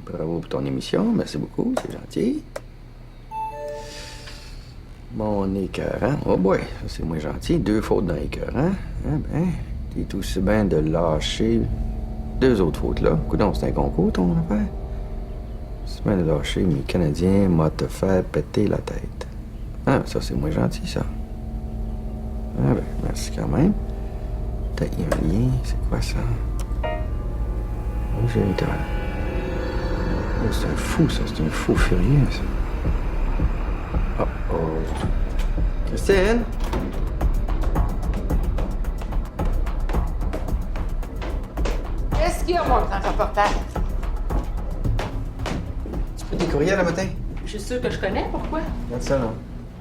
Bravo pour ton émission. Merci beaucoup. C'est gentil. Mon écœurant. Oh boy, ça c'est moins gentil. 2 fautes dans l'écœurant. Ah ben, t'es aussi bien de lâcher 2 autres fautes là. Coudonc, c'est un concours ton affaire. C'est bien de lâcher mes Canadiens m'a te faire péter la tête. Ah, ça c'est moins gentil ça. Ah ben, merci quand même. T'as un lien, c'est quoi ça? Oh, j'ai un temps. Oh, c'est un fou, ça. C'est un fou furieux, ça. Oh, oh. Christine? Qu'est-ce qu'il y a, mon grand reporter? Tu peux tes courriels le matin? Je suis sûre que je connais, pourquoi? Regarde ça, là.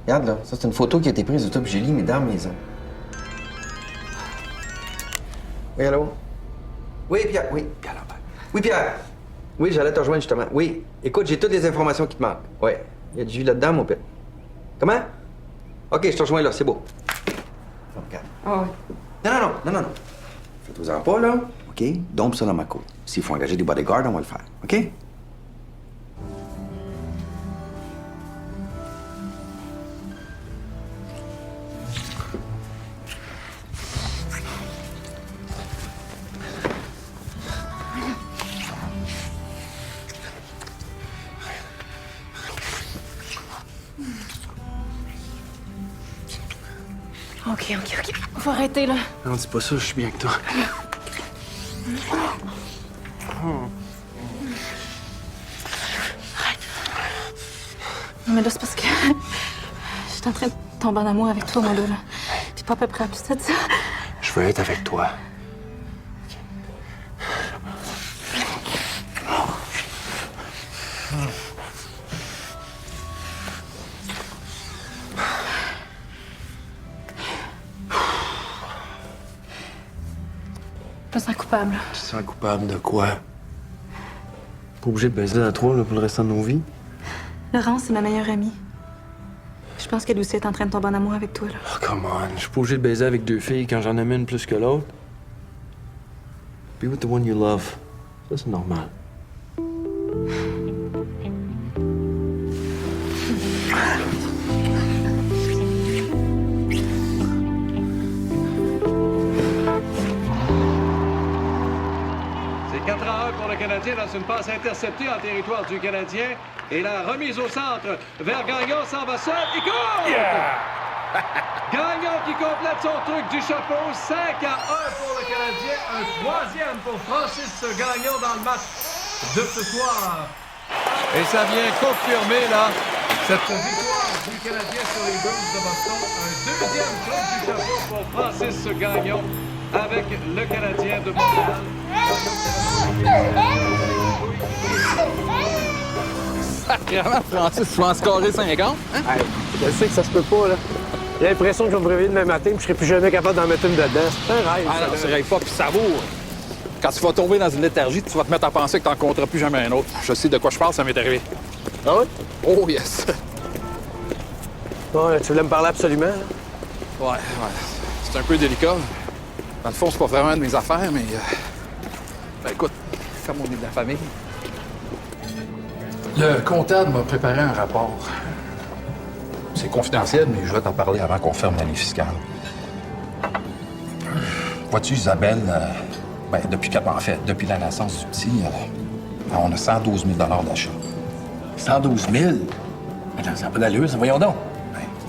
Regarde, là. Ça, c'est une photo qui a été prise de toi puis Julie, mais dans la maison. Oui, allô? Oui, Pierre. Oui, Pierre Lambert. Oui, Pierre. Oui, j'allais te rejoindre, justement. Oui. Écoute, j'ai toutes les informations qui te manquent. Oui. Il y a du jus là-dedans, mon père. Comment? OK, je te rejoins là. C'est beau. Bon, regarde. Ah oui. Non. Faites-vous-en pas, là. OK? Dompe ça dans ma cour. S'il faut engager des bodyguards, on va le faire. OK? OK. Faut arrêter, là. Non, dis pas ça, je suis bien avec toi. Non, mais là, c'est parce que... Je suis en train de tomber en amour avec toi, mon dos, là. Puis pas à peu près à plus de ça. Je veux être avec toi. Je me sens coupable. Tu te sens coupable de quoi? Pas obligé de baiser à toi là, pour le restant de nos vies? Laurence, c'est ma meilleure amie. Je pense qu'elle aussi est en train de tomber en amour avec toi, là. Oh, come on. Je suis pas obligé de baiser avec 2 filles quand j'en aime une plus que l'autre. Be with the one you love. Ça, c'est normal. C'est 4-1 pour le Canadien dans une passe interceptée en territoire du Canadien. Et la remise au centre vers Gagnon s'en va seul. Il court! Gagnon qui complète son truc du chapeau. 5-1 pour le Canadien. Un 3e pour Francis Gagnon dans le match de ce soir. Et ça vient confirmer, là, cette victoire du Canadien sur les Bruins de Boston. Un 2e truc du chapeau pour Francis Gagnon avec le Canadien de Montréal. Sacrément, Francis, tu vas en scorer 50? Hein? Hey, je sais que ça se peut pas, là. J'ai l'impression que je vais me réveiller demain matin et je serai plus jamais capable d'en mettre une dedans. C'est un rêve, Ah ça, non, là. tu rêves pas, puis savoure. Quand tu vas tomber dans une léthargie, tu vas te mettre à penser que t'en compteras plus jamais un autre. Je sais de quoi je parle, ça m'est arrivé. Ah oui? Oh yes! Ouais, tu voulais me parler absolument, là? Ouais. C'est un peu délicat. Dans le fond, c'est pas vraiment de mes affaires, mais... Ben écoute, comme on est de la famille... Le comptable m'a préparé un rapport. C'est confidentiel, mais je vais t'en parler avant qu'on ferme l'année fiscale. Vois-tu, Isabelle, depuis la naissance du petit, on a 112 000 d'achat. 112 000? Attends, ça n'a pas d'allure, ça, voyons donc.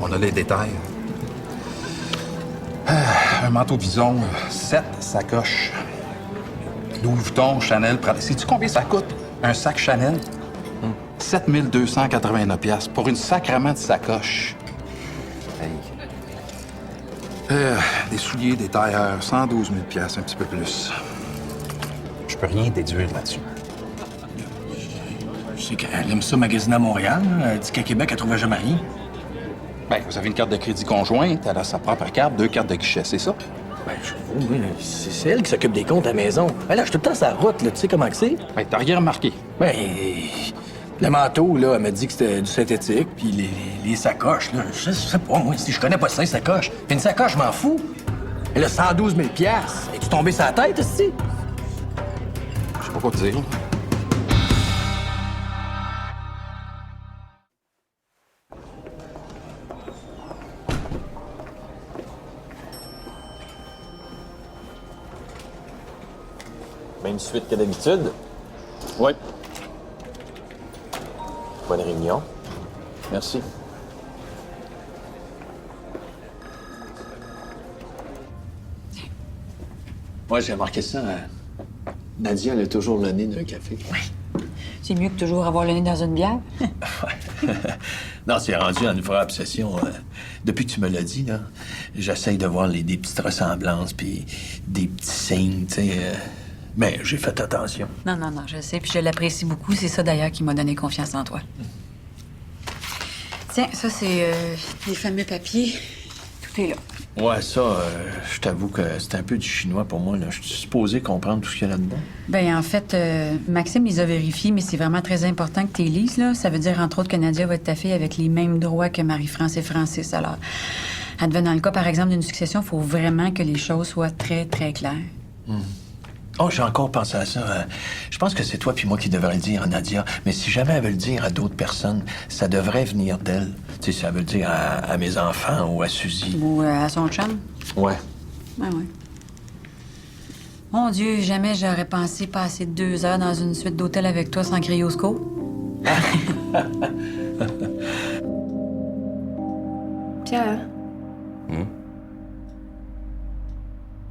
On a les détails. Un manteau de vison, 7 sacoches. Louis Vuitton, Chanel, Prada. Sais-tu combien ça coûte, un sac Chanel? 7 289 $ pour une sacrament de sacoche. Hey. Des souliers, des tailleurs, 112 000 $, un petit peu plus. Je peux rien déduire là-dessus. Je sais qu'elle aime ça magasiner à Montréal. Là. Elle dit qu'à Québec, elle trouvait jamais rien. Ben, vous avez une carte de crédit conjointe, elle a sa propre carte, 2 cartes de guichet, c'est ça? Ben, oui, c'est elle qui s'occupe des comptes à la maison. Ben là, je suis tout le temps sur la route, là. Tu sais comment que c'est? Ben, t'as rien remarqué. Ben, le manteau, là, elle m'a dit que c'était du synthétique, puis les sacoches, là, je sais pas, moi, si je connais pas ça, les sacoches. Puis une sacoche, je m'en fous. Elle a 112 000 $. Es-tu tombé sur la tête, aussi? pas quoi te dire. Même suite que d'habitude. Oui. Bonne réunion. Merci. Moi, j'ai remarqué ça. Nadia, elle a toujours le nez d'un café. C'est mieux que toujours avoir le nez dans une bière. Non, c'est rendu une vraie obsession. Depuis que tu me l'as dit, là, j'essaye de voir des petites ressemblances, puis des petits signes, tu sais. Mais j'ai fait attention. Non, je sais, puis je l'apprécie beaucoup. C'est ça, d'ailleurs, qui m'a donné confiance en toi. Tiens, ça, c'est les fameux papiers. Tout est là. Ouais, ça, je t'avoue que c'est un peu du chinois pour moi, là. Je suis supposé comprendre tout ce qu'il y a là-dedans. Ben en fait, Maxime les a vérifiés, mais c'est vraiment très important que tu les lises, là. Ça veut dire, entre autres, que Nadia va être ta fille avec les mêmes droits que Marie-France et Francis. Alors, advenant le cas, par exemple, d'une succession, il faut vraiment que les choses soient très, très claires. Oh, j'ai encore pensé à ça. Je pense que c'est toi puis moi qui devrais le dire à Nadia. Mais si jamais elle veut le dire à d'autres personnes, ça devrait venir d'elle. Tu sais, si elle veut le dire à mes enfants ou à Suzy. Ou à son chum. Ouais. Ouais. Mon Dieu, jamais j'aurais pensé passer 2 heures dans une suite d'hôtel avec toi sans crier au secours. Pierre.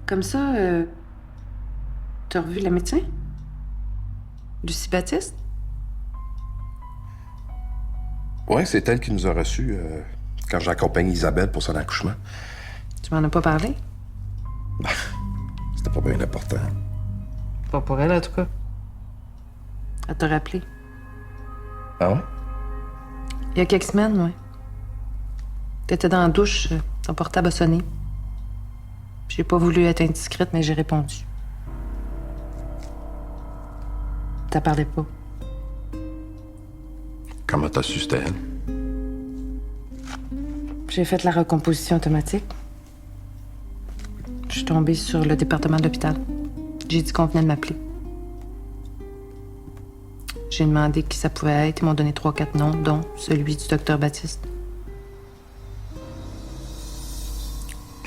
Comme ça, t'as revu la médecin? Lucie Baptiste? Oui, c'est elle qui nous a reçus quand j'ai accompagné Isabelle pour son accouchement. Tu m'en as pas parlé? C'était pas bien important. Pas pour elle, en tout cas. Elle t'a rappelé. Ah ouais? Il y a quelques semaines, ouais. T'étais dans la douche, ton portable a sonné. J'ai pas voulu être indiscrète, mais j'ai répondu. T'as parlé pas. Comment t'as su c'était elle? J'ai fait la recomposition automatique. Je suis tombée sur le département de l'hôpital. J'ai dit qu'on venait de m'appeler. J'ai demandé qui ça pouvait être. Ils m'ont donné 3-4 noms, dont celui du docteur Baptiste.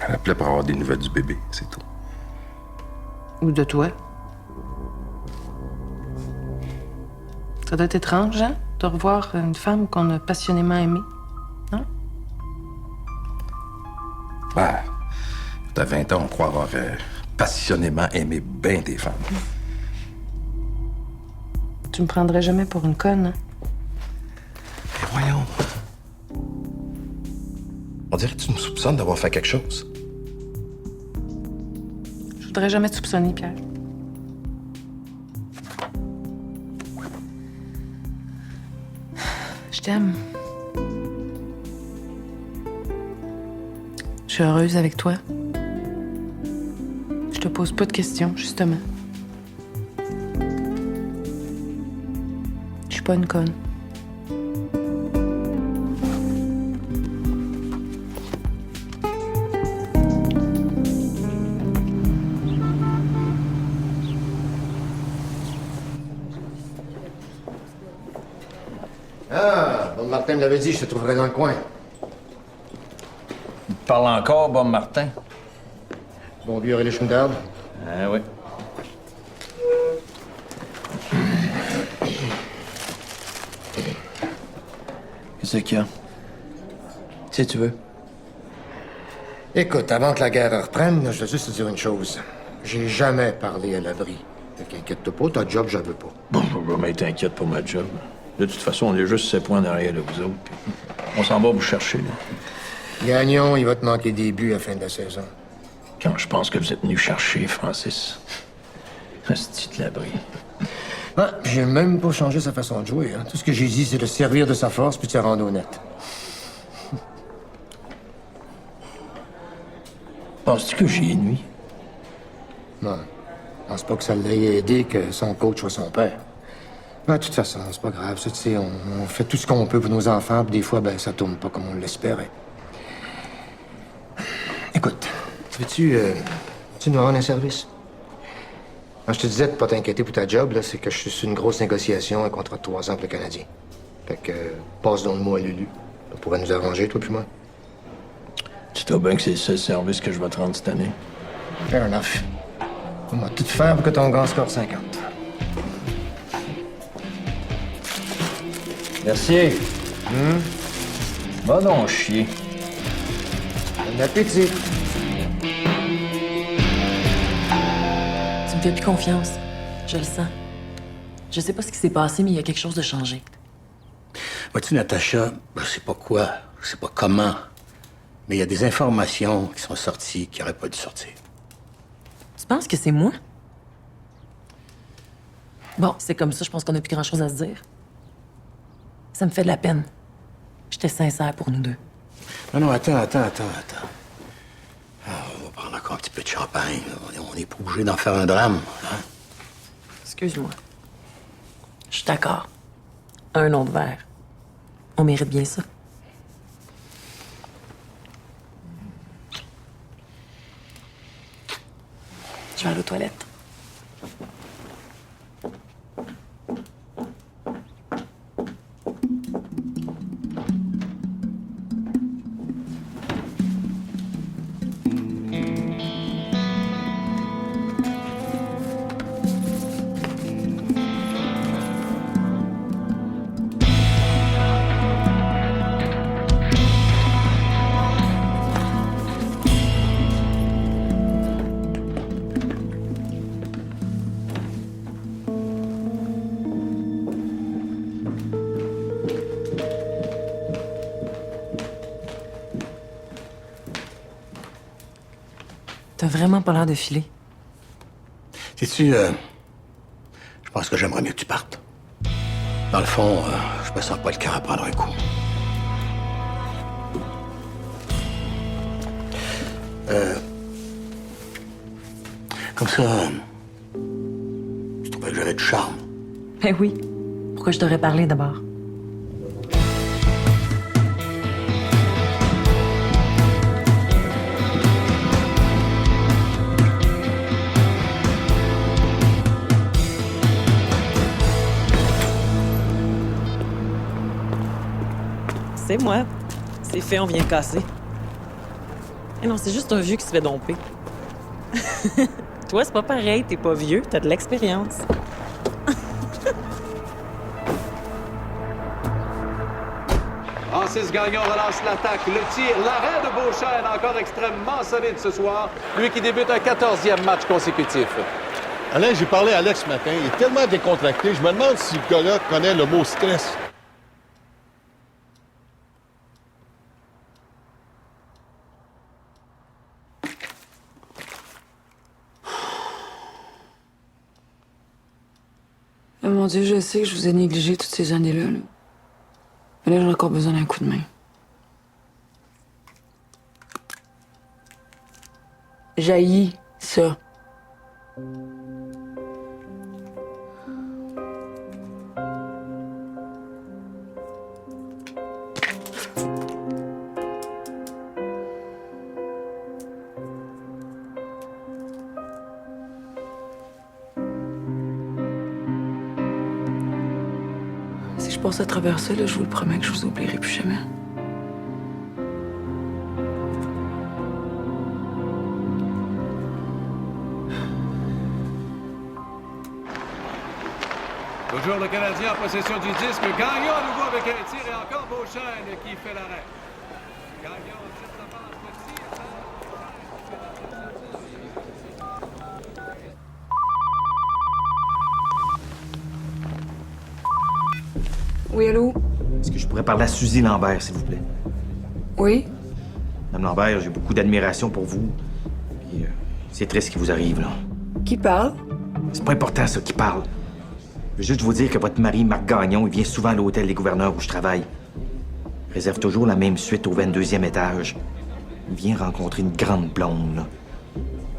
Elle appelait pour avoir des nouvelles du bébé, c'est tout. Ou de toi. Ça doit être étrange, hein? De revoir une femme qu'on a passionnément aimée. Hein? Bah, t'as 20 ans, on croit avoir passionnément aimé bien des femmes. Tu me prendrais jamais pour une conne, hein? Mais voyons. On dirait que tu me soupçonnes d'avoir fait quelque chose. Je voudrais jamais te soupçonner, Pierre. Je t'aime. Je suis heureuse avec toi. Je te pose pas de questions, justement. Je suis pas une conne. Ah, Bob Martin me l'avait dit, je te trouverais dans le coin. Tu parles encore, Bob Martin? Bon vieux Aurélie Schmidard. Ah oui. Qu'est-ce qu'il y a? Si tu veux. Écoute, avant que la guerre reprenne, je veux juste te dire une chose. J'ai jamais parlé à l'abri. Fait qu'inquiète-toi pas, ta job, je veux pas. Bon, mais t'inquiète pour ma job. De toute façon, on est juste 7 points derrière de vous autres. Puis on s'en va vous chercher, là. Gagnon, il va te manquer des buts à la fin de la saison. Quand je pense que vous êtes venu chercher, Francis. Asti de l'abri. Ah, j'ai même pas changé sa façon de jouer. Hein. Tout ce que j'ai dit, c'est de servir de sa force puis de se rendre honnête. Penses-tu que j'ai nuit? Non. Je pense pas que ça l'ait aidé que son coach soit son père. Mais de toute façon, c'est pas grave. Ça, tu sais, on fait tout ce qu'on peut pour nos enfants, puis des fois, ben, ça tourne pas comme on l'espérait. Écoute, veux-tu nous rendre un service? Quand je te disais de pas t'inquiéter pour ta job, là, c'est que je suis sur une grosse négociation, un contrat de 3 ans pour le Canadien. Fait que passe donc le mot à Lulu. Ça pourrait nous arranger, toi puis moi. Tu sais bien que c'est le seul service que je vais te rendre cette année. Fair enough. On va tout faire pour que ton gars score 50. Merci. Va donc chier. Bon appétit. Tu me fais plus confiance. Je le sens. Je sais pas ce qui s'est passé, mais il y a quelque chose de changé. Vois-tu, Natacha, je sais pas quoi, je sais pas comment, mais il y a des informations qui sont sorties qui n'auraient pas dû sortir. Tu penses que c'est moi? Bon, c'est comme ça, je pense qu'on n'a plus grand-chose à se dire. Ça me fait de la peine. J'étais sincère pour nous deux. Non, attends. Ah, on va prendre encore un petit peu de champagne. On n'est pas obligé d'en faire un drame. Hein? Excuse-moi. Je suis d'accord. Un autre verre. On mérite bien ça. Je vais aller aux toilettes. T'as vraiment pas l'air de filer. Sais-tu, je pense que j'aimerais mieux que tu partes. Dans le fond, je me sens pas le cœur à prendre un coup. Comme ça, je trouvais que j'avais du charme. Ben oui. Pourquoi je t'aurais parlé d'abord? C'est moi. C'est fait, on vient casser. Eh non, c'est juste un vieux qui se fait domper. Toi, c'est pas pareil, t'es pas vieux, t'as de l'expérience. Francis Gagnon relance l'attaque, le tir, l'arrêt de Beauchesne, encore extrêmement solide ce soir. Lui qui débute un 14e match consécutif. Alain, j'ai parlé à Alex ce matin. Il est tellement décontracté. Je me demande si le gars-là connaît le mot stress. Oh mon Dieu, je sais que je vous ai négligé toutes ces années-là. Là. Mais là, j'ai encore besoin d'un coup de main. J'haïs ça. Si je passe à travers ça, là, je vous le promets que je vous oublierai plus jamais. Toujours le Canadien en possession du disque. Gagnon à nouveau avec un tir et encore Beauchesne qui fait l'arrêt. Gagnon tire sa passe, Oui, allô? Est-ce que je pourrais parler à Suzy Lambert, s'il vous plaît? Oui? Madame Lambert, j'ai beaucoup d'admiration pour vous. Puis, c'est triste ce qui vous arrive, là. Qui parle? C'est pas important, ça, qui parle. Je veux juste vous dire que votre mari, Marc Gagnon, il vient souvent à l'hôtel des gouverneurs où je travaille. Il réserve toujours la même suite au 22e étage. Il vient rencontrer une grande blonde, là.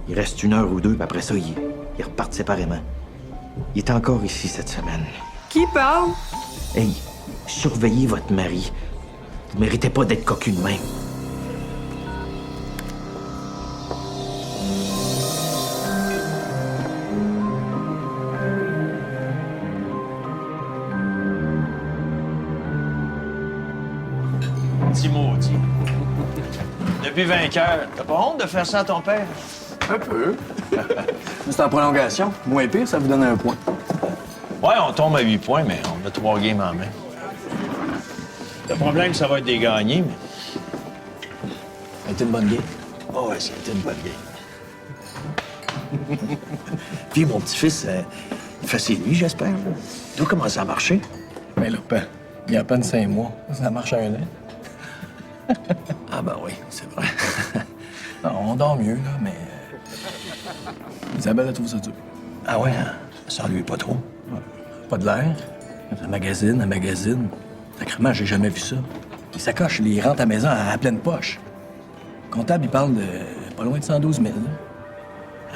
Il reste 1 heure ou 2, puis après ça, ils repartent séparément. Il est encore ici cette semaine. Qui parle? Hey, surveillez votre mari. Vous méritez pas d'être cocu de même. Petit maudit. Depuis vainqueur, t'as pas honte de faire ça à ton père? Un peu. C'est en prolongation. Moins pire, ça vous donne un point. Ouais, on tombe à 8 points, mais on a 3 games en main. Le problème, ça va être des gagnés, mais... Ça a été une bonne game. Oh ouais, ça a été une bonne game. Puis mon petit-fils, il fait ses nuits, j'espère. Il doit commencer à marcher. Mais là, il y a à peine 5 mois. Ça marche à 1 an. Ah ben oui, c'est vrai. Non, on dort mieux, là, mais... Isabelle, elle trouve ça dur. Ah ouais, hein? Ça ennuie pas trop. Pas de l'air. Elle magazine. Sacrément, j'ai jamais vu ça. Les sacoches, ils rentrent à la maison à pleine poche. Le comptable, il parle de pas loin de 112 000. Là.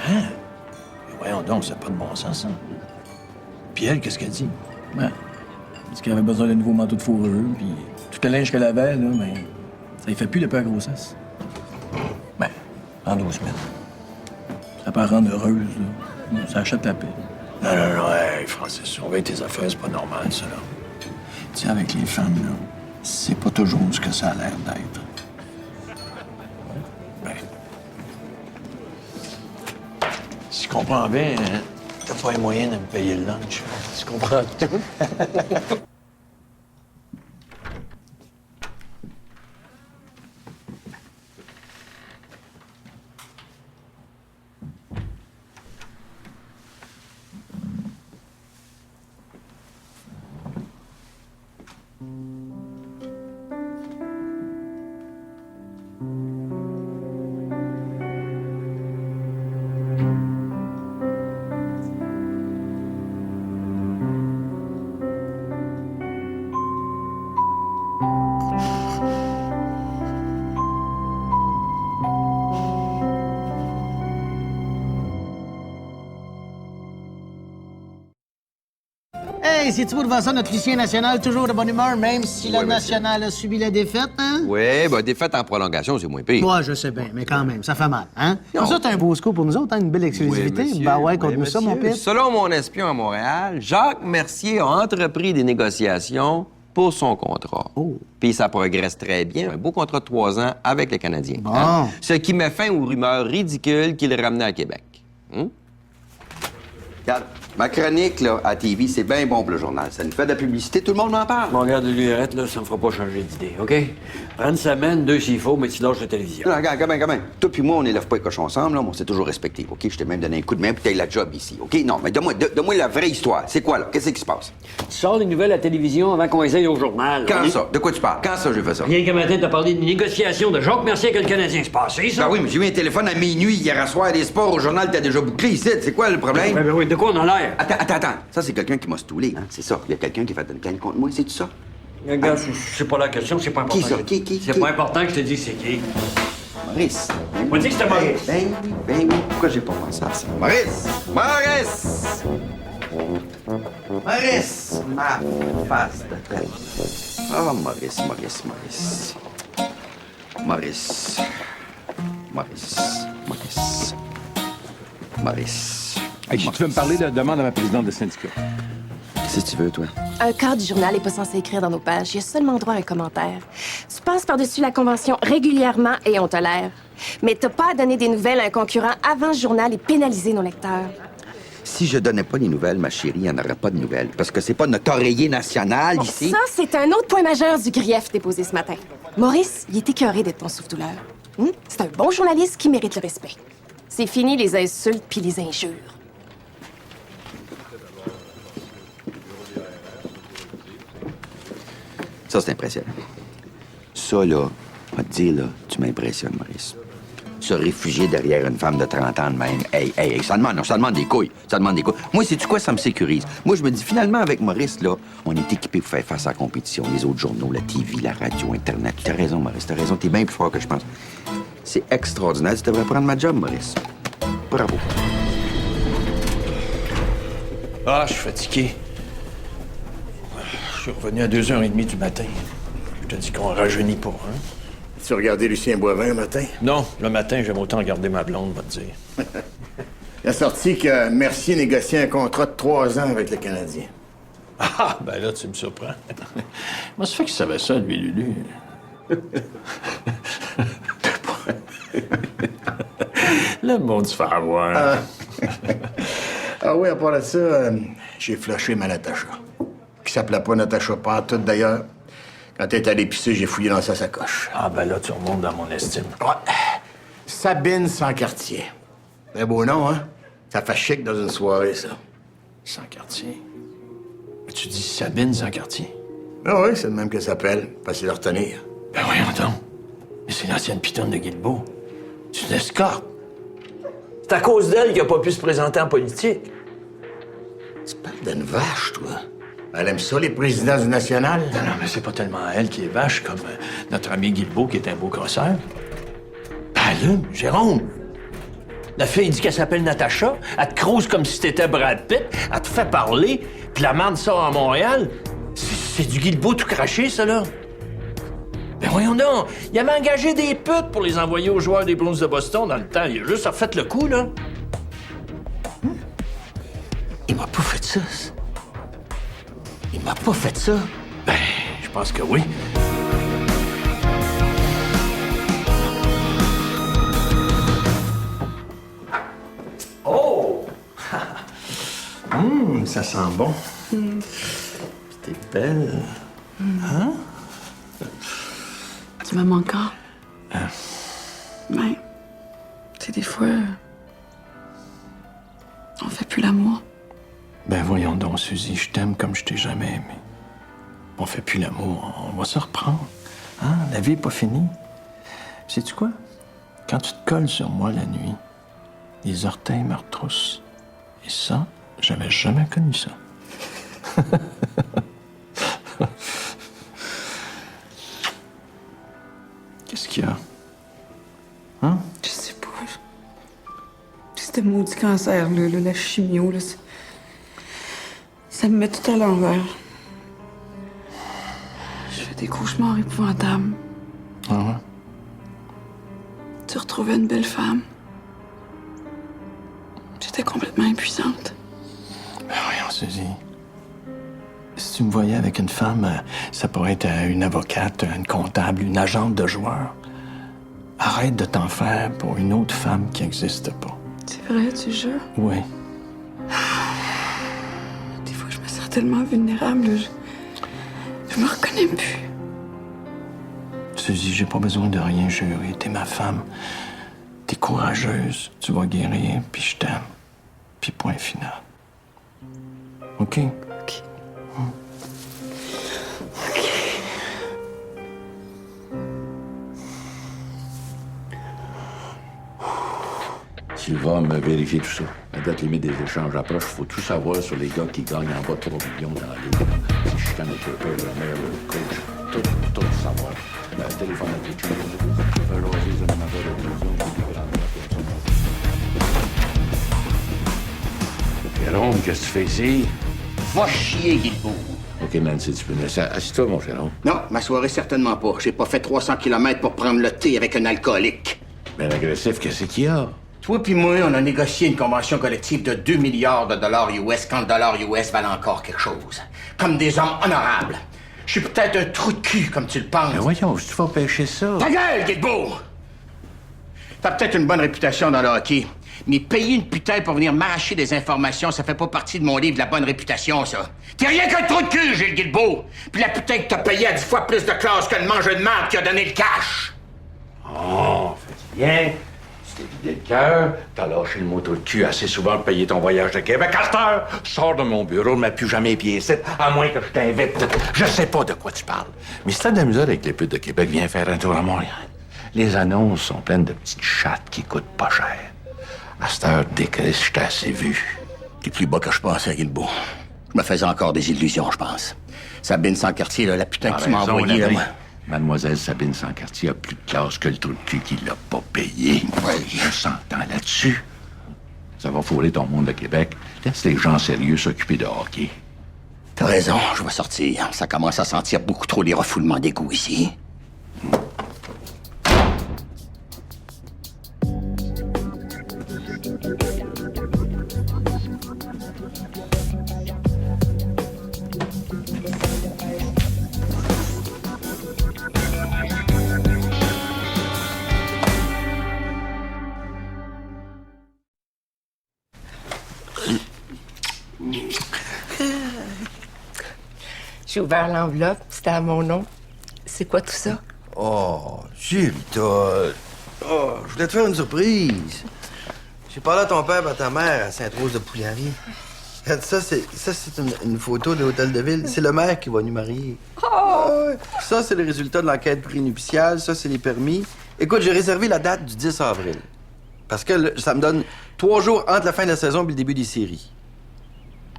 Hein? Mais voyons donc, c'est pas de bon sens, ça. Puis elle, qu'est-ce qu'elle dit? Ben, elle dit qu'elle avait besoin d'un nouveau manteau de fourrure, puis tout le linge qu'elle avait, là, mais ça y fait plus depuis la grossesse. Ben, 112 000. Ça peut la rendre heureuse, là. Ça achète la paix. Non, hey, Francis, surveille tes affaires, c'est pas normal, ça, là. Tu sais, avec les femmes, là, c'est pas toujours ce que ça a l'air d'être. Ben... Si je comprends bien, hein, t'as pas les moyens de me payer le lunch. Tu comprends tout? Hey, c'est-tu pour ça, notre lycée national, toujours de bonne humeur, même si le national a subi la défaite, hein? Oui, ben défaite en prolongation, c'est moins pire. Ouais, je sais bien, mais quand même, ça fait mal, hein? Comme ça, t'as un beau score pour nous autres, hein? Une belle exclusivité. Ben ouais, conte-nous ça, mon père. Selon mon espion à Montréal, Jacques Mercier a entrepris des négociations pour son contrat. Oh. Puis ça progresse très bien. Un beau contrat de 3 ans avec les Canadiens. Bon. Hein? Ce qui met fin aux rumeurs ridicules qu'il ramenait à Québec. Regarde, ma chronique là, à TV, c'est bien bon pour le journal. Ça nous fait de la publicité, tout le monde m'en parle. Bon, regarde, l'urette, là, ça me fera pas changer d'idée, OK? Prends une semaine, 2 s'il faut, mais tu lâches la télévision. Non, regarde, quand même. Toi puis moi, on n'élève pas les cochons ensemble, là, mais on s'est toujours respecté, OK? Je t'ai même donné un coup de main pour que t'aies la job ici, OK? Non, mais donne-moi la vraie histoire. C'est quoi, là? Qu'est-ce qui se passe? Tu sors les nouvelles à la télévision avant qu'on les aille au journal. Quand OK? ça? De quoi tu parles? Quand ça, j'ai fait ça? Rien qu'un matin, t'as parlé d'une négociation de Jacques Mercier avec le Canadien. C'est passé, ça? Ben oui, mais j'ai eu un téléphone à minuit hier à soir des sports au journal, t'as déjà bouclé ici. C'est quoi le problème? Ben oui, de quoi on a l'air? Attends. Ça, c'est quelqu'un qui m'a stoulé, hein? C'est ça. Il y a quelqu'un qui a fait une plainte contre moi, c'est tout ça? Regarde, c'est pas la question, c'est pas important. Qui ça? Qui? C'est pas important que je te dise c'est qui. Maurice. On dit que c'était Maurice. Ben oui. Pourquoi j'ai pas pensé à ça? Maurice! Ma face de tête. Ah, Maurice. Hey, si tu veux me parler, demande à ma présidente de syndicat. Si tu veux, toi. Un cadre du journal n'est pas censé écrire dans nos pages. Il y a seulement droit à un commentaire. Tu passes par-dessus la convention régulièrement et on tolère. Mais t'as pas à donner des nouvelles à un concurrent avant le journal et pénaliser nos lecteurs. Si je donnais pas les nouvelles, ma chérie, il n'y en aurait pas de nouvelles. Parce que c'est pas notre oreiller national ici. Ça, c'est un autre point majeur du grief déposé ce matin. Maurice, il est écœuré d'être ton souffle-douleur. C'est un bon journaliste qui mérite le respect. C'est fini les insultes puis les injures. Ça, c'est impressionnant. Ça, là, on va te dire, là, tu m'impressionnes, Maurice. Se réfugier derrière une femme de 30 ans de même, hey, ça demande des couilles. Moi, sais-tu quoi, ça me sécurise. Moi, je me dis, finalement, avec Maurice, là, on est équipé pour faire face à la compétition. Les autres journaux, la TV, la radio, Internet. T'as raison, Maurice, t'es bien plus fort que je pense. C'est extraordinaire. Tu devrais prendre ma job, Maurice. Bravo. Ah, je suis fatigué. Je suis revenu à 2h30 du matin. Je te dis qu'on rajeunit pas, hein? Tu as regardé Lucien Boivin un matin? Non, le matin, j'aime autant regarder ma blonde, va te dire. Il a sorti que Mercier négociait un contrat de 3 ans avec le Canadien. Ah, ben là, tu me surprends. Moi, ça fait que je savais ça, lui, Lulu. Le monde se fait avoir. Ah oui, à part de ça, j'ai flushé ma Natacha. Qui s'appelait pas Natacha Pantoute, d'ailleurs. Quand elle est allée pisser, j'ai fouillé dans sa sacoche. Ah, ben là, tu remontes dans mon estime. Ouais. Sabine Sancartier. Un beau nom, hein? Ça fait chic dans une soirée, ça. Sancartier. Tu dis Sabine Sancartier? Ah oui, c'est le même qu'elle s'appelle. Facile à retenir. Ben voyons donc. Mais c'est l'ancienne pitonne de Guilbeault. Tu l'escortes. C'est à cause d'elle qu'il n'a pas pu se présenter en politique. Tu parles d'une vache, toi. Elle aime ça, les présidents du national? Non, mais c'est pas tellement elle qui est vache comme notre ami Guilbeault qui est un beau crosseur. Ben là, Jérôme, la fille dit qu'elle s'appelle Natacha, elle te crouse comme si t'étais Brad Pitt, elle te fait parler, puis la merde sort à Montréal. C'est du Guilbeault tout craché, ça, là. Ben voyons donc, il avait engagé des putes pour les envoyer aux joueurs des Bruins de Boston dans le temps. Il a juste refait le coup, là. Il m'a pas fait ça. Il m'a pas fait ça. Ben, je pense que oui. Oh! Ça sent bon. T'es belle. Hein? Tu m'aimes encore? Ben, tu sais, des fois, on fait plus l'amour. Ben voyons donc, Suzy, je t'aime comme je t'ai jamais aimé. On fait plus l'amour, on va se reprendre. Hein? La vie est pas finie. Sais-tu quoi? Quand tu te colles sur moi la nuit, les orteils me retroussent. Et ça, j'avais jamais connu ça. Qu'est-ce qu'il y a? Hein? Je sais pas. C'est le maudit cancer, là, la chimio, là. Ça me met tout à l'envers. Je fais des cauchemars épouvantables. Ah ouais? Tu retrouvais une belle femme. J'étais complètement impuissante. Ben voyons, Suzy. Si tu me voyais avec une femme, ça pourrait être une avocate, une comptable, une agente de joueur. Arrête de t'en faire pour une autre femme qui n'existe pas. C'est vrai, tu jures? Oui. Des fois, je me sens tellement vulnérable. Je me reconnais plus. Suzy, j'ai pas besoin de rien jurer. T'es ma femme. T'es courageuse. Tu vas guérir, puis je t'aime. Puis point final. OK? OK. Sylvain me vérifier tout ça. La date limite des échanges approche. Il faut tout savoir sur les gars qui gagnent en bas de 3 millions dans la ligue. Si je connais le père, le maire, le coach, tout savoir. Téléphone à quelque chose. Loisir, je m'appelle Jérôme, qu'est-ce que tu fais ici? Va chier, Guilbeault. OK, Nancy, tu peux me laisser. Assis-toi, mon Jérôme. Non, ma soirée, certainement pas. J'ai pas fait 300 km pour prendre le thé avec un alcoolique. Ben agressif, qu'est-ce qu'il y a? Toi puis moi, on a négocié une convention collective de 2 milliards de dollars US quand le dollar US valait encore quelque chose. Comme des hommes honorables. Je suis peut-être un trou de cul, comme tu le penses. Mais voyons, si tu vas pêcher ça... Ta gueule, Guilbeault! T'as peut-être une bonne réputation dans le hockey, mais payer une putain pour venir m'arracher des informations, ça fait pas partie de mon livre de la bonne réputation, ça. T'es rien qu'un trou de cul, Gilles Guilbeault! Puis la putain que t'as payé a 10 fois plus de classe que le mangeur de marde qui a donné le cash! Oh, fais bien. Tu t'es vidé le cœur, t'as lâché le mot trou de cul assez souvent pour payer ton voyage de Québec. À cette heure, sors de mon bureau, ne mets plus jamais pied ici, à moins que je t'invite. Je sais pas de quoi tu parles. Mais si t'as de la misère avec les putes de Québec, viens faire un tour à Montréal. Les annonces sont pleines de petites chattes qui coûtent pas cher. À cette heure, décris, je t'ai assez vu. T'es plus bas que je pensais, Guilbeault. Je me faisais encore des illusions, je pense. Sabine Sancartier, là, la putain que tu m'as envoyée, là, moi. Mademoiselle Sabine Sancartier a plus de classe que le trou de cul qui l'a pas payé. Ouais, je s'entends là-dessus. Ça va fourrer ton monde de Québec. Laisse les gens sérieux s'occuper de hockey. T'as raison, je vais sortir. Ça commence à sentir beaucoup trop les refoulements d'égout ici. J'ai ouvert l'enveloppe, c'était à mon nom. C'est quoi tout ça? Oh, Jules, Oh, je voulais te faire une surprise. J'ai parlé à ton père et à ta mère à Sainte-Rose-de-Poulenvier. Ça, c'est une photo de l'hôtel de ville. C'est le maire qui va nous marier. Oh! Ça, c'est le résultat de l'enquête prénuptiale. Ça, c'est les permis. Écoute, j'ai réservé la date du 10 avril. Parce que ça me donne 3 jours entre la fin de la saison et le début des séries.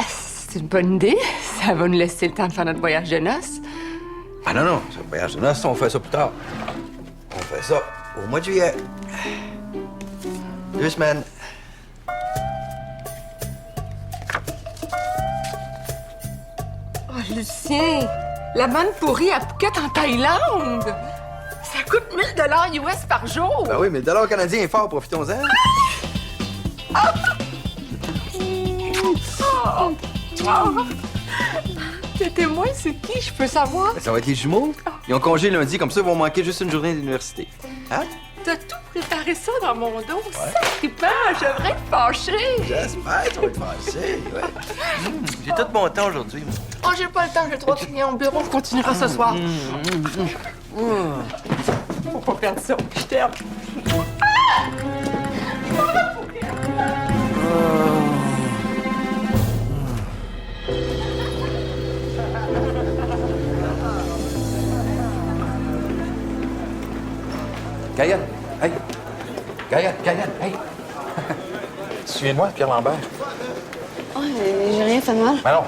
C'est une bonne idée. Ça va nous laisser le temps de faire notre voyage de noces. Ah non, c'est un voyage de noces, on fait ça plus tard. On fait ça au mois de juillet. 2 semaines. Oh, Lucien! La manne pourrie à Phuket en Thaïlande! Ça coûte 1000 $ US par jour! Ben oui, mais le dollar canadien est fort, profitons-en. T'es témoin, c'est qui, je peux savoir? Ben, ça va être les jumeaux. Ils ont congé lundi, comme ça, ils vont manquer juste une journée d'université. Hein? T'as tout préparé ça dans mon dos. Ouais. Sacré-peur, je devrais être fâchée. J'espère que tu vas être fâchée, ouais. J'ai tout mon temps aujourd'hui. Oh, j'ai pas le temps, j'ai trop de clients au bureau. On continuera ce soir. Faut pas perdre ça. Je t'aime. Gaëlle, hey! Gaëlle, hey! Souviens-moi, Pierre Lambert. Oh, j'ai rien fait de mal. Mais non,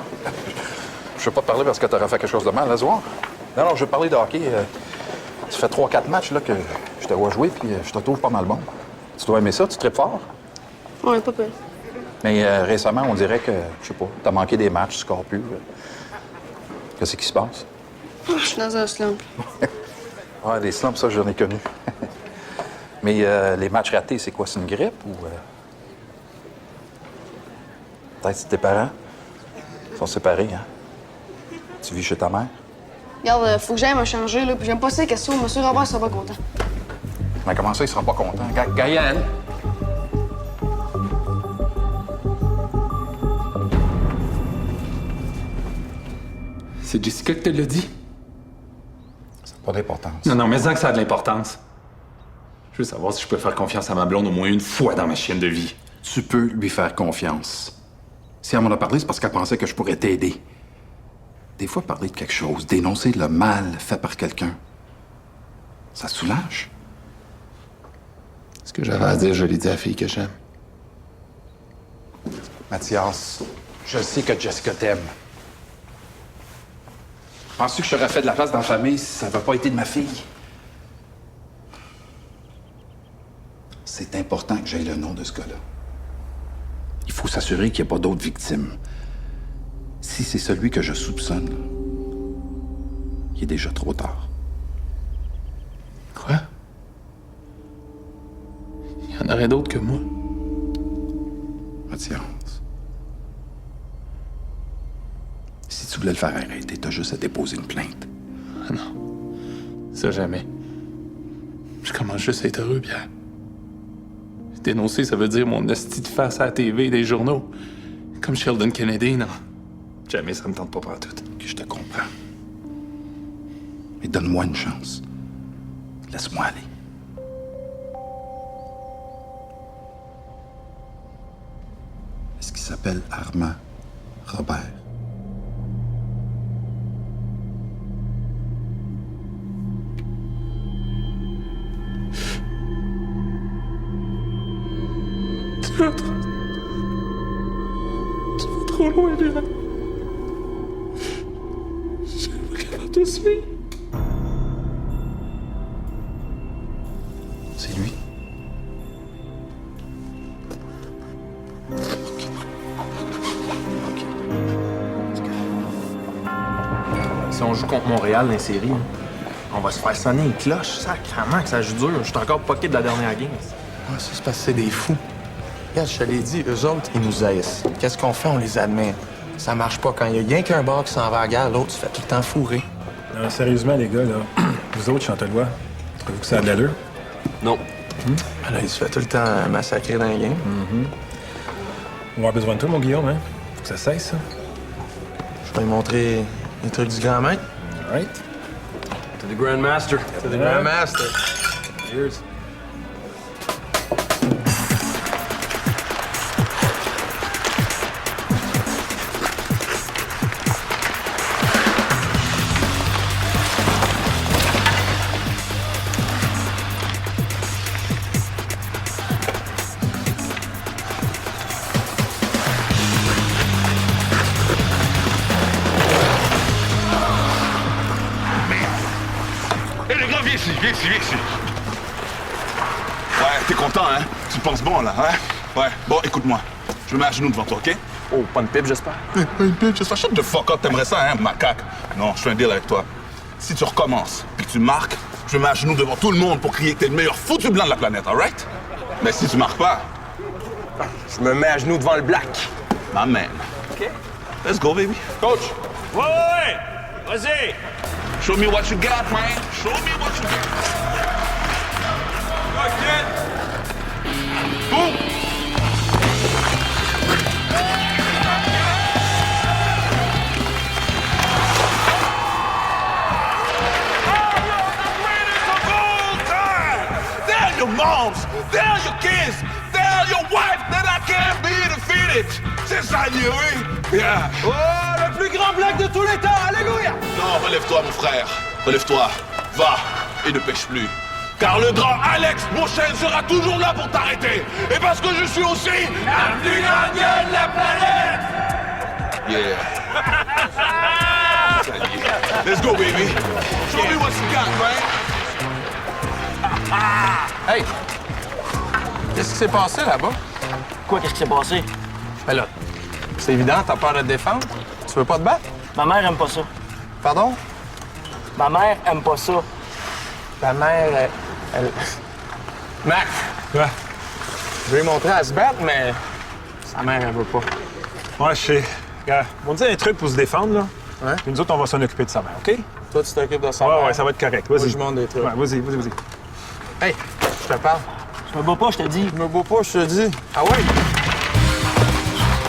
je veux pas te parler parce que t'aurais fait quelque chose de mal, là, ce soir. Non, je veux parler de hockey. Ça fait 3-4 matchs là, que je te vois jouer, puis je te trouve pas mal bon. Tu dois aimer ça, tu tripes fort. Ouais, pas pire. Mais récemment, on dirait que, je sais pas, t'as manqué des matchs, tu scores plus. Qu'est-ce qui se passe? Oh, je suis dans un slump. Ouais, des slumps, ça, j'en ai connu. Mais les matchs ratés, c'est quoi? C'est une grippe ou... Peut-être c'est tes parents? Ils sont séparés, hein? Tu vis chez ta mère? Regarde, faut que j'aille me changer, là, puis j'aime pas ces questions. Monsieur Robert sera pas content. Mais comment ça, il sera pas content? Gaëlle! C'est Jessica qui te l'a dit? Ça n'a pas d'importance. Non, mais ça que ça a de l'importance. Je veux savoir si je peux faire confiance à ma blonde au moins une fois dans ma chienne de vie. Tu peux lui faire confiance. Si elle m'en a parlé, c'est parce qu'elle pensait que je pourrais t'aider. Des fois, parler de quelque chose, dénoncer le mal fait par quelqu'un, ça soulage. Ce que j'avais à dire, je l'ai dit à la fille que j'aime. Mathias, je sais que Jessica t'aime. Penses-tu que je t'aurais fait de la place dans la famille si ça n'avait pas été de ma fille? C'est important que j'aie le nom de ce gars-là. Il faut s'assurer qu'il n'y a pas d'autres victimes. Si c'est celui que je soupçonne, il est déjà trop tard. Quoi? Il y en aurait d'autres que moi. Mathias, si tu voulais le faire arrêter, t'as juste à déposer une plainte. Ah non. Ça, jamais. Je commence juste à être heureux, Pierre. Dénoncer, ça veut dire mon hostie de face à la TV et des journaux. Comme Sheldon Kennedy, non. Jamais ça me tente pas partout. Je te comprends. Mais donne-moi une chance. Laisse-moi aller. Est-ce qu'il s'appelle Armand Robert? Tu vas trop loin, Pierre. Je suis pas capable de suivre. C'est lui. Si on joue contre Montréal dans les séries, on va se faire sonner une cloche. Sacrément que ça joue dur. Je suis encore poqué de la dernière game. Ouais, ça, c'est parce que c'est des fous. Regarde, je te l'ai dit, eux autres, ils nous haïssent. Qu'est-ce qu'on fait? On les admire. Ça marche pas. Quand il y a rien qu'un bar qui s'en va à la guerre, l'autre se fait tout le temps fourrer. Non, sérieusement, les gars, là, vous autres, Chantelois, trouvez-vous que ça a de l'allure? Non. Là, il se fait tout le temps massacrer dans les games. On va avoir besoin de toi, mon Guillaume, hein? que ça cesse, ça. Je vais lui montrer les trucs du grand maître. All right. To the Grandmaster. To the Grandmaster. Cheers. Viens ici. Ouais, t'es content, hein? Tu te penses bon, là, hein? Ouais. Bon, écoute-moi. Je me mets à genoux devant toi, OK? Oh, pas une pipe, j'espère. Pas une pipe, j'espère. Shut the fuck up, t'aimerais ça, hein, macaque? Non, je fais un deal avec toi. Si tu recommences puis que tu marques, je me mets à genoux devant tout le monde pour crier que t'es le meilleur foutu blanc de la planète, all right? Mais si tu marques pas... Je me mets à genoux devant le black. Ma man. OK. Let's go, baby. Coach! Ouais! Vas-y! Show me what you got, man. Show me what you got. Go, kid. Boom. Tell your moms, tell your kids, tell your wife that I can't be defeated. C'est ça, oui. Yeah. Oh, le plus grand black de tous les temps. Alléluia! Non, relève-toi, mon frère. Relève-toi. Va et ne pêche plus. Car le grand Alex Beauchesne sera toujours là pour t'arrêter. Et parce que je suis aussi la plus grande gueule de la planète. Yeah. Let's go, baby. Show me what you got, man. Hey! Qu'est-ce qui s'est passé là-bas? Quoi, qu'est-ce qui s'est passé? Ben là, c'est évident, t'as peur de te défendre. Tu veux pas te battre? Ma mère aime pas ça. Pardon? Ma mère aime pas ça. Ta mère, elle... Mac! Quoi? Je vais lui montrer à se battre, mais sa mère, elle veut pas. Ouais, je sais. Regarde, on dit un truc pour se défendre, là. Ouais? Puis nous autres, on va s'en occuper de sa mère, OK? Toi, tu t'occupes de sa mère. Ouais, ça va être correct. Vas-y. Moi, je monte des trucs. Ouais, vas-y. Hey, je te parle. Je me bats pas, je te dis. Je me bats pas, je te dis. Ah ouais?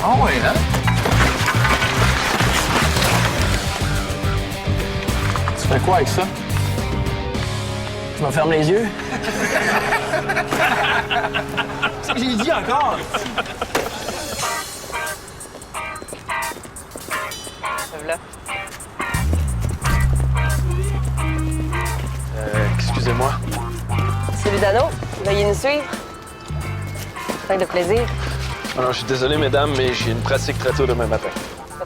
Ah ouais, hein? Tu fais quoi avec ça? Tu me fermes les yeux? C'est ce que j'ai dit encore! Là. Excusez-moi. C'est Ludano. Veuillez nous suivre. Fait de plaisir. Alors, je suis désolé, mesdames, mais j'ai une pratique très tôt demain matin.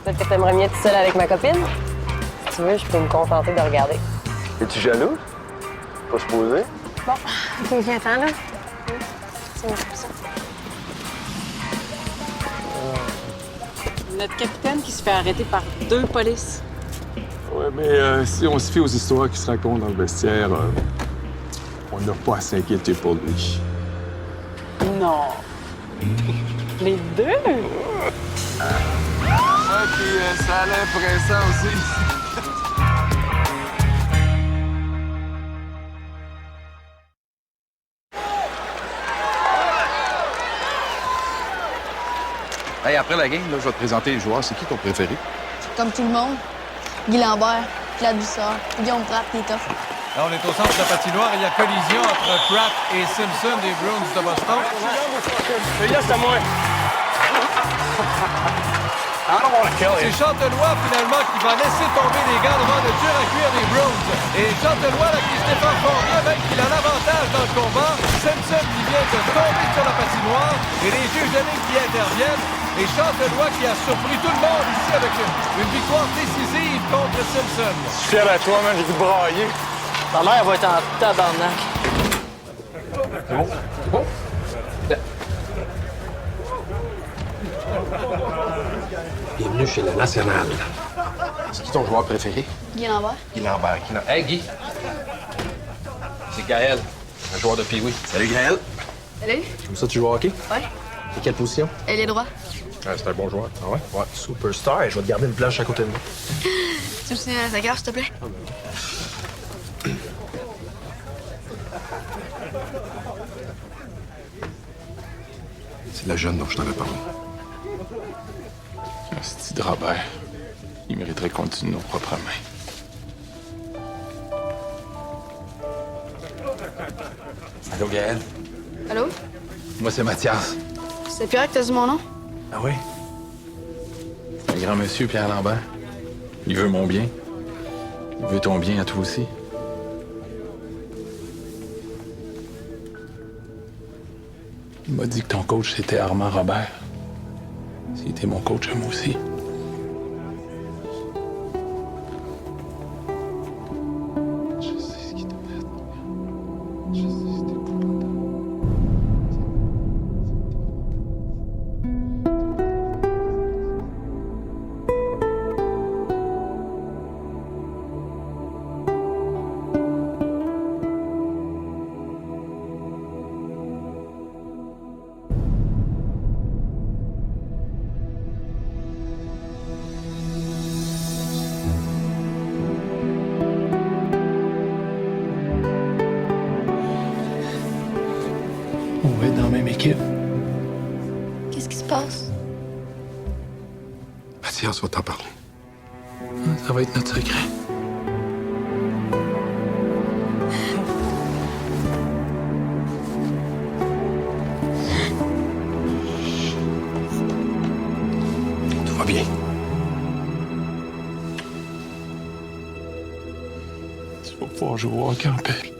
Peut-être que t'aimerais mieux être seule avec ma copine. Si tu veux, je peux me contenter de regarder. Es-tu jaloux? Pas se poser? Bon, OK, viens-t'en, là. C'est comme ça. Notre capitaine qui se fait arrêter par 2 polices. Ouais, mais si on se fie aux histoires qui se racontent dans le vestiaire, on n'a pas à s'inquiéter pour lui. Non. Les 2? Ah, puis ça a l'air pressant aussi. Hey, après la game, là, je vais te présenter les joueurs. C'est qui ton préféré? Comme tout le monde. Guy Lambert, Claude Bussard, Guillaume Pratt, il est tough. Là, on est au centre de la patinoire. Il y a collision entre Pratt et Simpson des Bruins de Boston. Celui-là, c'est à moi. C'est Chantelois, finalement, qui va laisser tomber les gants devant le dur à cuire des Bruins. Et Chantelois, là, qui se défend fort bien, même qu'il a l'avantage dans le combat. Simpson qui vient de tomber sur la patinoire. Et les juges de ligne qui interviennent. Et Chantelois qui a surpris tout le monde ici avec une victoire décisive contre Simpson. Je suis fier à toi, man. J'ai vu brailler. Ta mère va être en tabarnak. C'est bon? C'est bon? Bienvenue chez le National. C'est qui ton joueur préféré? Guy Lambert. Guy Lambert. Hey, Guy. C'est Gaël, un joueur de Pee-Wee. Salut, Gaël. Salut. Comme ça, tu joues au hockey? Ouais. Et quelle position? Elle est droit. Ouais, c'est un bon joueur. Ah ouais? Ouais. Superstar. Et je vais te garder une planche à côté de moi. Tu me signes à sa gare, s'il te plaît? C'est la jeune dont je t'avais parlé. C'est de Robert. Il mériterait qu'on le tue de nos propres mains. Allô, Gaël? Allô? Moi, c'est Mathias. C'est Pierre que t'as dit mon nom? Ah oui? C'est un grand monsieur, Pierre Lambert. Il veut mon bien. Il veut ton bien à toi aussi. Il m'a dit que ton coach, c'était Armand Robert. C'était mon coach à moi aussi. On va être dans la même équipe. Qu'est-ce qui se passe? Mathias va t'en parler. Ça va être notre secret. Tout va bien. Tu vas pouvoir jouer au hockey en paix.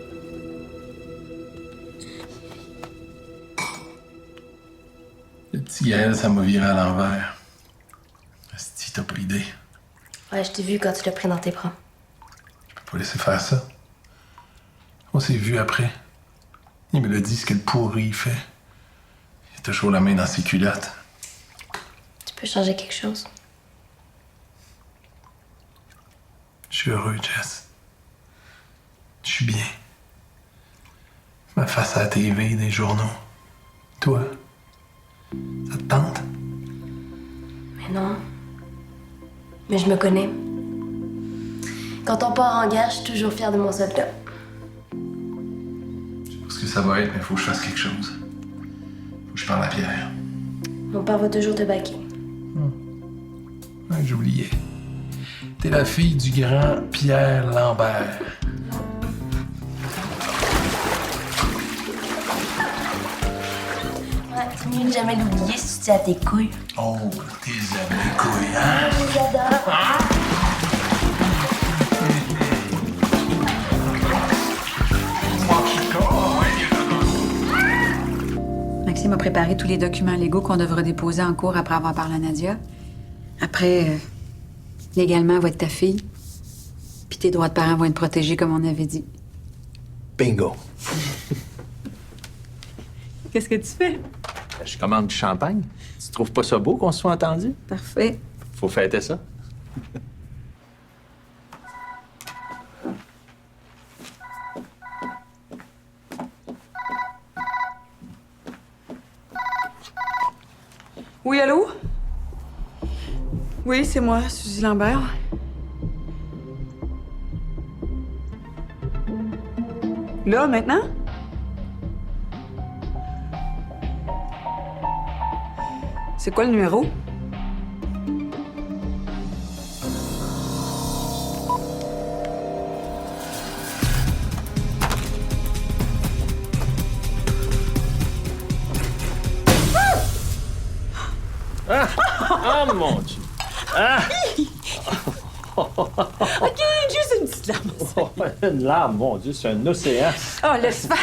Le petit Gaël, ça m'a viré à l'envers. Si t'as pas idée. Ouais, je t'ai vu quand tu l'as pris dans tes bras. Je peux pas laisser faire ça. On s'est vu après. Il me l'a dit ce que le pourri il fait. Il a toujours la main dans ses culottes. Tu peux changer quelque chose? Je suis heureux, Jess. Je suis bien. Ma face à la TV, des journaux. Toi, ça te tente? Mais non. Mais je me connais. Quand on part en guerre, je suis toujours fière de mon soldat. Je sais pas ce que ça va être, mais faut que je fasse quelque chose. Faut que je parle à Pierre. Mon père va toujours te baquer. Ouais, j'oubliais. T'es la fille du grand Pierre Lambert. Ouais, c'est mieux de jamais l'oublier si tu tiens à tes couilles. Oh, tes amis couilles, hein? Je les adore. Maxime a préparé tous les documents légaux qu'on devra déposer en cours après avoir parlé à Nadia. Après, légalement, elle va être ta fille. Puis tes droits de parents vont être protégés comme on avait dit. Bingo. Qu'est-ce que tu fais? Je commande du champagne. Tu trouves pas ça beau qu'on se soit entendu? Parfait. Faut fêter ça. Oui, allô? Oui, c'est moi, Suzy Lambert. Là, maintenant? C'est quoi le numéro? Ah! Oh mon Dieu! Ah! OK, juste une petite larme. Une larme, mon Dieu, c'est un océan. Oh, laisse faire.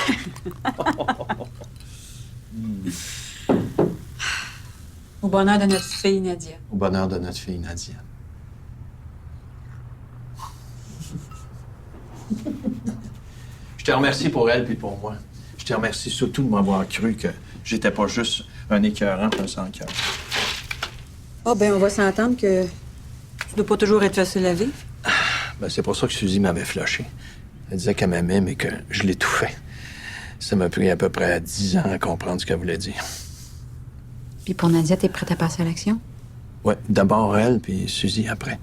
Au bonheur de notre fille, Nadia. Au bonheur de notre fille, Nadia. Je te remercie pour elle puis pour moi. Je te remercie surtout de m'avoir cru que j'étais pas juste un écœurant puis un sans-cœur. Oh, ben, on va s'entendre que tu dois pas toujours être facile à vivre. Ben, c'est pour ça que Suzy m'avait flashé. Elle disait qu'elle m'aimait, mais que je l'étouffais. Ça m'a pris à peu près 10 ans à comprendre ce qu'elle voulait dire. Puis pour Nadia, t'es prête à passer à l'action? Ouais, d'abord elle, puis Suzy après.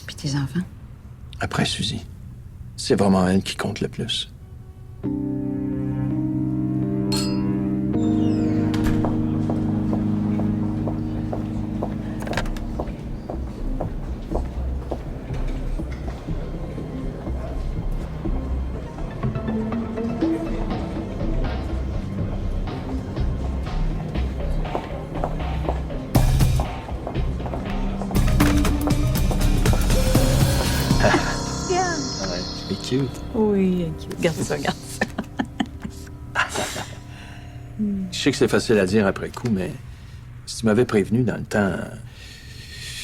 Puis tes enfants? Après Suzy. C'est vraiment elle qui compte le plus. cute. Oui, cute. Garde ça, garde ça. Je sais que c'est facile à dire après coup, mais si tu m'avais prévenu dans le temps,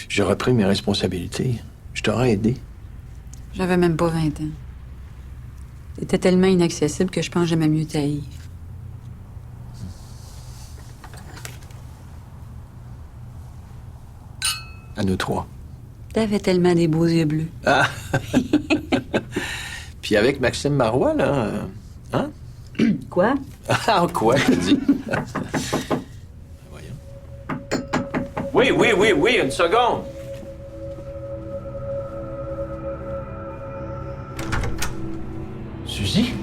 j'aurais pris mes responsabilités. Je t'aurais aidé. J'avais même pas 20 ans. T'étais tellement inaccessible que je pense que j'aimais mieux t'haïr. À nous trois. T'avais tellement des beaux yeux bleus. Ah! Puis avec Maxime Marois, là, hein? Quoi? Ah, quoi, tu dis? Oui, une seconde. Suzy?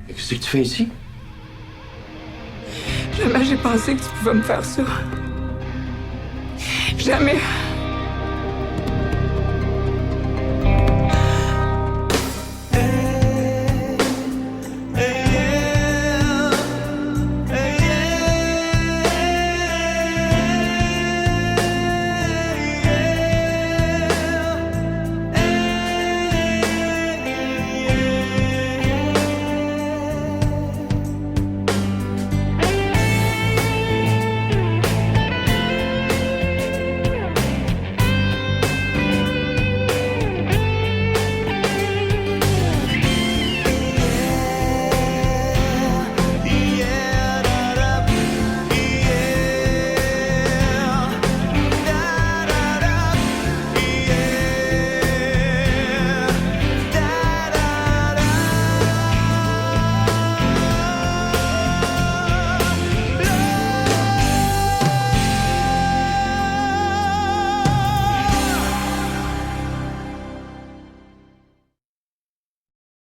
Qu'est-ce que tu fais ici? Jamais j'ai pensé que tu pouvais me faire ça. Jamais.